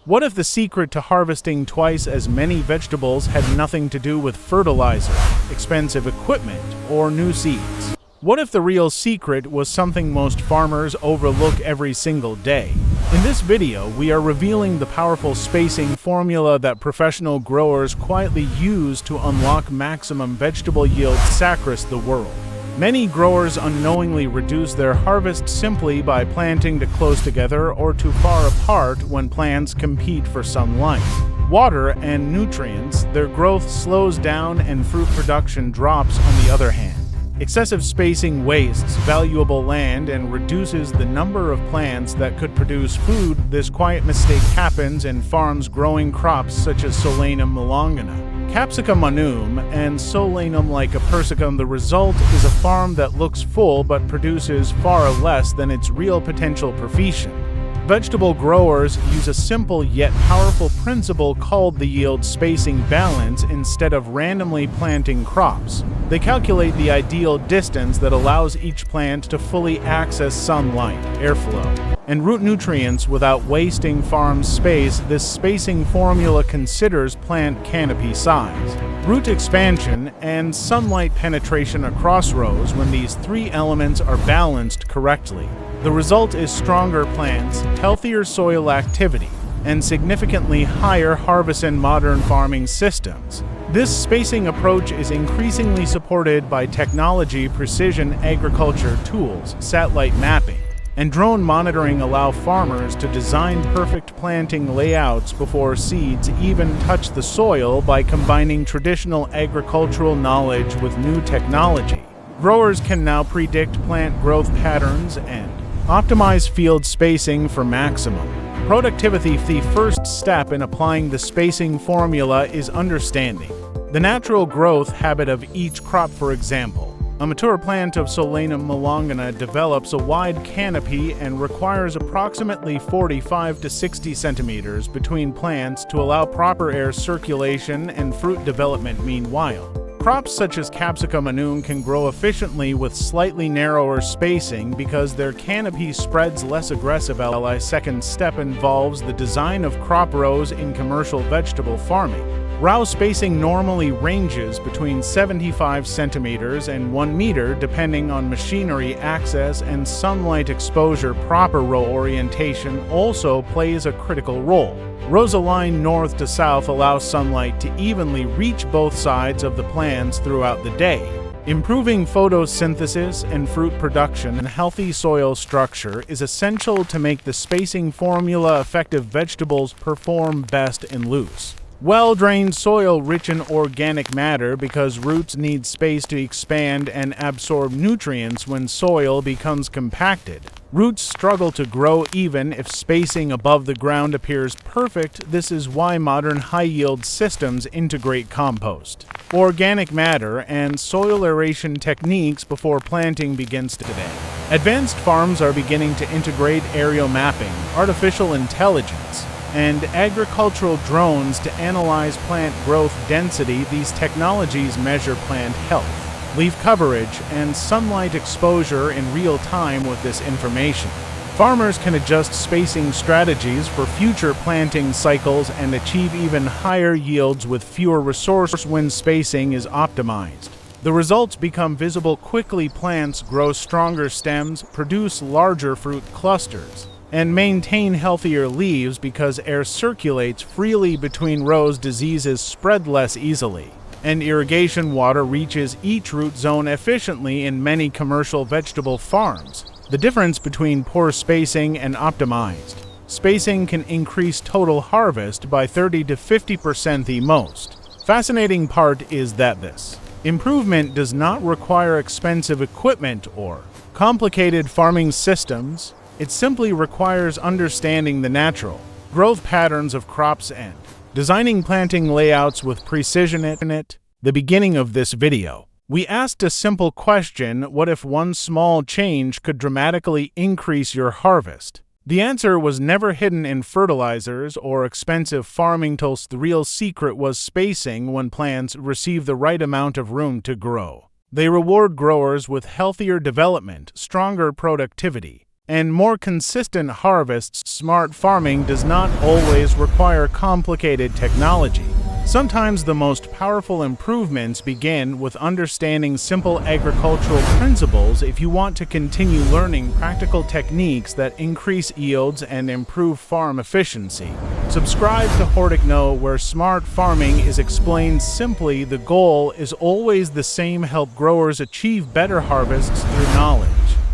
What if the secret to harvesting twice as many vegetables had nothing to do with fertilizer, expensive equipment, or new seeds? What if the real secret was something most farmers overlook every single day? In this video, we are revealing the powerful spacing formula that professional growers quietly use to unlock maximum vegetable yield across the world. Many growers unknowingly reduce their harvest simply by planting too close together or too far apart when plants compete for sunlight, water, and nutrients. Their growth slows down and fruit production drops on the other hand. Excessive spacing wastes valuable land and reduces the number of plants that could produce food. This quiet mistake happens in farms growing crops such as Solanum melongana, Capsicum annuum, and Solanum like a persicum. The result is a farm that looks full but produces far less than its real potential profession. Vegetable growers use a simple yet powerful principle called the yield spacing balance. Instead of randomly planting crops, they calculate the ideal distance that allows each plant to fully access sunlight, airflow, and root nutrients without wasting farm space. This spacing formula considers plant canopy size, root expansion, and sunlight penetration across rows. When these three elements are balanced correctly, the result is stronger plants, healthier soil activity, and significantly higher harvest in modern farming systems. This spacing approach is increasingly supported by technology. Precision agriculture tools, satellite mapping, and drone monitoring allow farmers to design perfect planting layouts before seeds even touch the soil. By combining traditional agricultural knowledge with new technology, growers can now predict plant growth patterns and optimize field spacing for maximum productivity. The first step in applying the spacing formula is understanding the natural growth habit of each crop. For example, a mature plant of Solanum melongana develops a wide canopy and requires approximately 45 to 60 centimeters between plants to allow proper air circulation and fruit development. Meanwhile, crops such as Capsicum annuum can grow efficiently with slightly narrower spacing because their canopy spreads less aggressive. The second step involves the design of crop rows. In commercial vegetable farming, row spacing normally ranges between 75 centimeters and 1 meter depending on machinery access and sunlight exposure. Proper row orientation also plays a critical role. Rows aligned north to south allow sunlight to evenly reach both sides of the plants throughout the day. Improving photosynthesis and fruit production and healthy soil structure is essential to make the spacing formula effective. Vegetables perform best in loose, well-drained soil rich in organic matter because roots need space to expand and absorb nutrients. When soil becomes compacted, roots struggle to grow even if spacing above the ground appears perfect. This is why modern high-yield systems integrate compost, organic matter, and soil aeration techniques before planting begins. Today, advanced farms are beginning to integrate aerial mapping, artificial intelligence, and agricultural drones to analyze plant growth density. These technologies measure plant health, leaf coverage, and sunlight exposure in real time. With this information, farmers can adjust spacing strategies for future planting cycles and achieve even higher yields with fewer resources. When spacing is optimized, the results become visible quickly. Plants grow stronger stems, produce larger fruit clusters, and maintain healthier leaves because air circulates freely between rows. Diseases spread less easily, and irrigation water reaches each root zone efficiently. In many commercial vegetable farms, the difference between poor spacing and optimized spacing can increase total harvest by 30 to 50%. The most fascinating part is that this improvement does not require expensive equipment or complicated farming systems. It simply requires understanding the natural growth patterns of crops and designing planting layouts with precision. At the beginning of this video, we asked a simple question: what if one small change could dramatically increase your harvest? The answer was never hidden in fertilizers or expensive farming tools. The real secret was spacing. When plants receive the right amount of room to grow, they reward growers with healthier development, stronger productivity, and more consistent harvests. Smart farming does not always require complicated technology. Sometimes the most powerful improvements begin with understanding simple agricultural principles. If you want to continue learning practical techniques that increase yields and improve farm efficiency, subscribe to Horticno, where smart farming is explained simply. The goal is always the same: help growers achieve better harvests through knowledge,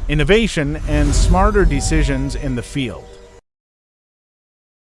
innovation, and smarter decisions in the field.